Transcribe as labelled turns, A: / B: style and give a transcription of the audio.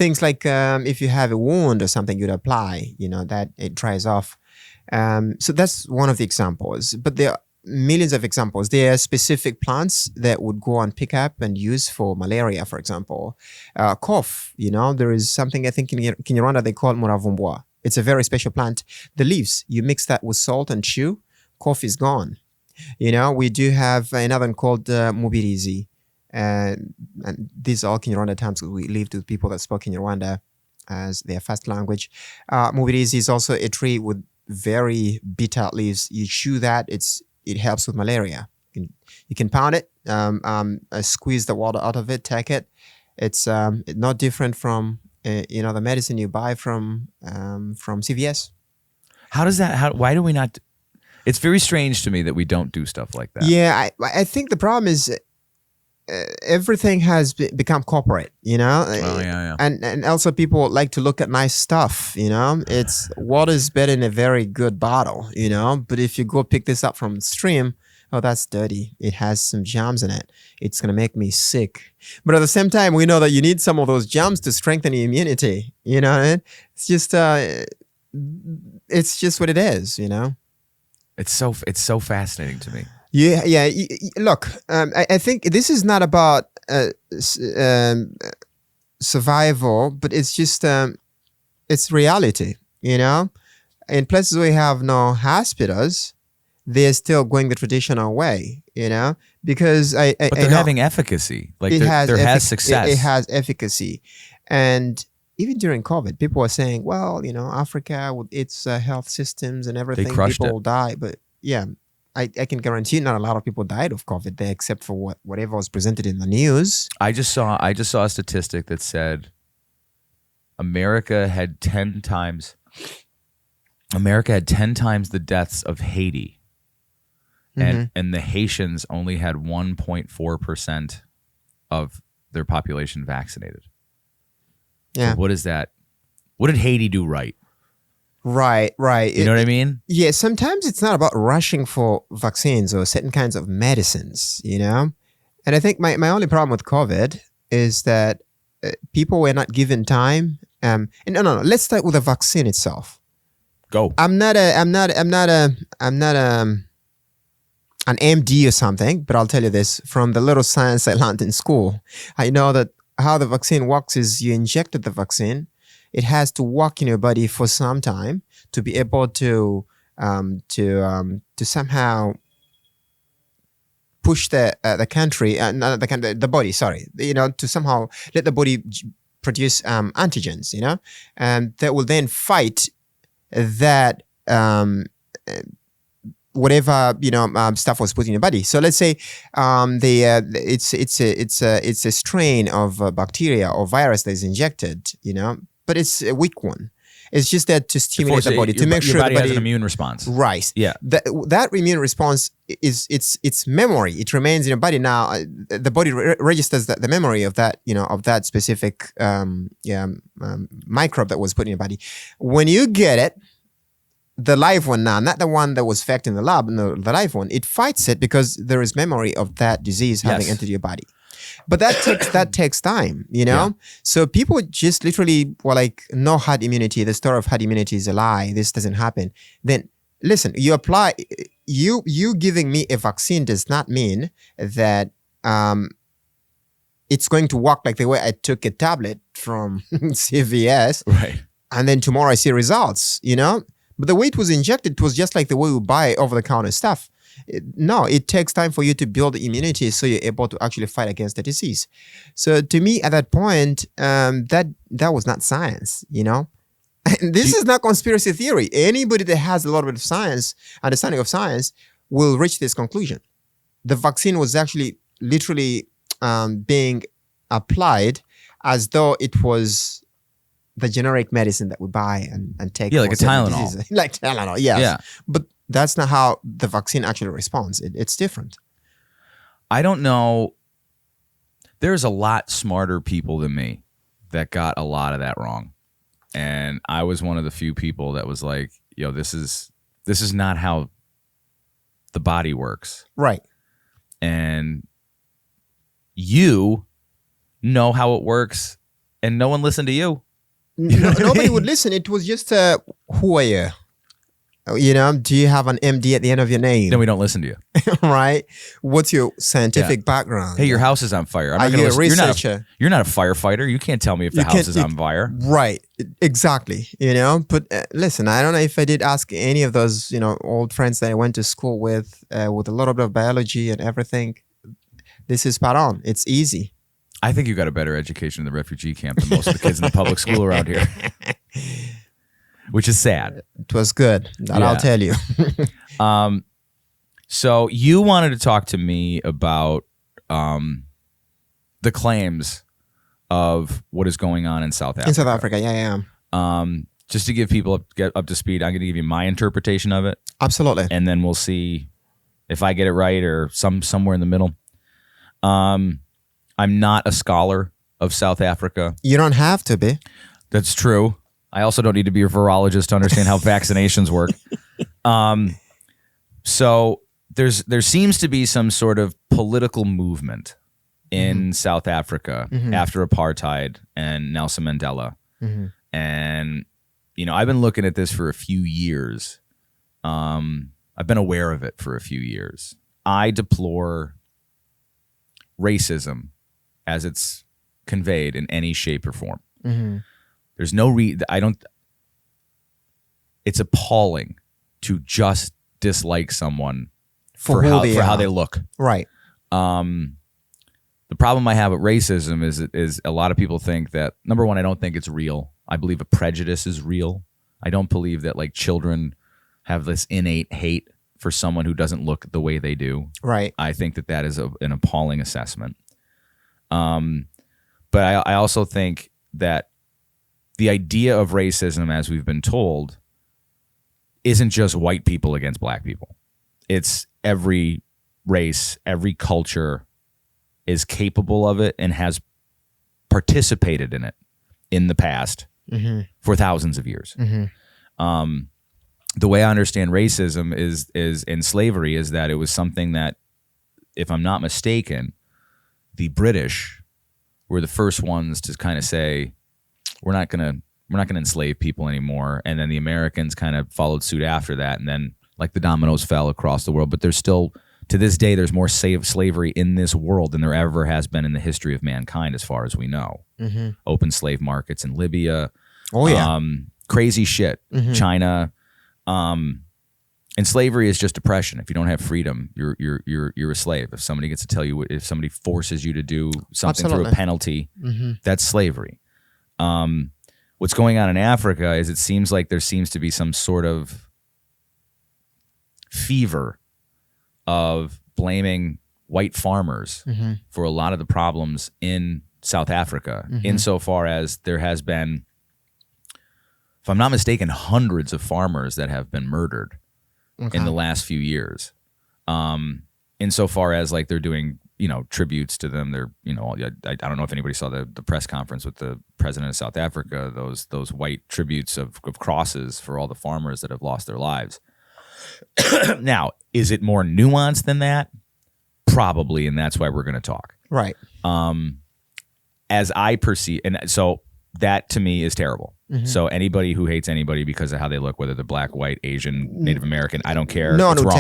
A: things like if you have a wound or something, you'd apply, that it dries off. So that's one of the examples. But there are millions of examples. There are specific plants that would go and pick up and use for malaria, for example. Cough, there is something I think in Kinyarwanda they call muravumboa. It's a very special plant. The leaves, you mix that with salt and chew, cough is gone. We do have another one called mubirizi. And these are all Kinyarwanda terms. We lived with people that spoke Kinyarwanda as their first language. Mubirizi is also a tree with very bitter leaves. You chew that, it helps with malaria. You can pound it, squeeze the water out of it, take it. It's not different from the medicine you buy from CVS.
B: How does that? Why do we not? It's very strange to me that we don't do stuff like that.
A: Yeah, I think the problem is everything has become corporate,
B: Oh, yeah.
A: And also people like to look at nice stuff, it's water's better in a very good bottle, but if you go pick this up from the stream, oh, that's dirty, it has some germs in it, it's going to make me sick. But at the same time, we know that you need some of those germs to strengthen your immunity, it's just what it is,
B: It's so fascinating to me.
A: Yeah. Look, I think this is not about survival, but it's just it's reality. In places where we have no hospitals, they're still going the traditional way. Because
B: but they're having efficacy. Like there has success.
A: It has efficacy, and even during COVID, people were saying, "Well, Africa with its health systems and everything, people will die." But yeah. I can guarantee not a lot of people died of COVID there, except for whatever was presented in the news.
B: I just saw a statistic that said America had 10 times the deaths of Haiti, and the Haitians only had 1.4% of their population vaccinated.
A: Yeah.
B: So what is that? What did Haiti do right?
A: Right.
B: You know what I mean?
A: Yeah, sometimes it's not about rushing for vaccines or certain kinds of medicines, And I think my only problem with COVID is that people were not given time. And no. Let's start with the vaccine itself.
B: Go.
A: I'm not an MD or something, but I'll tell you this from the little science I learned in school. I know that how the vaccine works is you injected the vaccine. It has to work in your body for some time to be able to somehow push the body. Sorry, to somehow let the body produce antigens. And that will then fight that whatever stuff was put in your body. So let's say it's a strain of bacteria or virus that is injected. But it's a weak one. It's just there to stimulate the body, to make sure
B: your body
A: the body
B: has an immune response.
A: Right.
B: Yeah.
A: That immune response is it's memory. It remains in your body. Now the body registers the memory of that of that specific microbe that was put in your body. When you get it, the live one now, not the one that was fact in the lab, no, the live one, it fights it because there is memory of that disease having entered your body. But that takes time, Yeah. So people just literally were like, no herd immunity. The story of herd immunity is a lie. This doesn't happen. Then listen, you giving me a vaccine does not mean that it's going to work like the way I took a tablet from CVS.
B: Right.
A: And then tomorrow I see results, But the way it was injected, it was just like the way we buy over-the-counter stuff. No, it takes time for you to build immunity so you're able to actually fight against the disease. So to me, at that point, that was not science, And this is not conspiracy theory. Anybody that has a little bit of understanding of science, will reach this conclusion. The vaccine was actually literally being applied as though it was the generic medicine that we buy and take.
B: Yeah, like a Tylenol.
A: Like Tylenol, yes.
B: Yeah.
A: But that's not how the vaccine actually responds. It's different.
B: I don't know. There's a lot smarter people than me that got a lot of that wrong. And I was one of the few people that was like, yo, this is not how the body works.
A: Right.
B: And you know how it works and no one listened to you.
A: Nobody would listen. It was just who are you? Do you have an MD at the end of your name?
B: Then we don't listen to you.
A: Right? What's your scientific background?
B: Hey, your house is on fire. I'm
A: Are
B: not gonna
A: you a
B: listen.
A: researcher?
B: You're not a firefighter. You can't tell me if the house is on fire.
A: Right. Exactly. But listen, I don't know if I did ask any of those, old friends that I went to school with a little bit of biology and everything. This is spot on. It's easy.
B: I think you got a better education in the refugee camp than most of the kids in the public school around here. Which is sad.
A: It was good. That I'll tell you.
B: So you wanted to talk to me about the claims of what is going on in South Africa.
A: In South Africa, yeah.
B: Just to give people get up to speed, I'm going to give you my interpretation of it.
A: Absolutely.
B: And then we'll see if I get it right or somewhere in the middle. I'm not a scholar of South Africa.
A: You don't have to be.
B: That's true. I also don't need to be a virologist to understand how vaccinations work. So there seems to be some sort of political movement in South Africa after apartheid and Nelson Mandela. And, I've been looking at this for a few years. I've been aware of it for a few years. I deplore racism as it's conveyed in any shape or form. There's no it's appalling to just dislike someone for how they look.
A: Right.
B: The problem I have with racism is a lot of people think that, number one, I don't think it's real. I believe a prejudice is real. I don't believe that children have this innate hate for someone who doesn't look the way they do.
A: Right.
B: I think that is an appalling assessment. But I also think that the idea of racism, as we've been told, isn't just white people against black people. It's every race, every culture is capable of it and has participated in it in the past for thousands of years. The way I understand racism is in slavery is that it was something that, if I'm not mistaken, the British were the first ones to kind of say, we're not gonna enslave people anymore, and then the Americans kind of followed suit after that, and then the dominoes fell across the world. But there's still, to this day, there's more slavery in this world than there ever has been in the history of mankind, as far as we know. Open slave markets in Libya.
A: Oh yeah.
B: Crazy shit. China. And slavery is just oppression. If you don't have freedom, you're a slave. If somebody gets to tell you, if somebody forces you to do something through a penalty, that's slavery. What's going on in Africa is it seems like there seems to be some sort of fever of blaming white farmers for a lot of the problems in South Africa, insofar as there has been, if I'm not mistaken, hundreds of farmers that have been murdered in the last few years. Insofar as they're doing, tributes to them. They're, I don't know if anybody saw the press conference with the president of South Africa, those white tributes of crosses for all the farmers that have lost their lives. Now, is it more nuanced than that? Probably, and that's why we're going to talk.
A: Right.
B: As I perceive, and so that to me is terrible. So anybody who hates anybody because of how they look, whether they're black, white, Asian, Native American, I don't care.
A: No one
B: it's
A: would
B: wrong.
A: take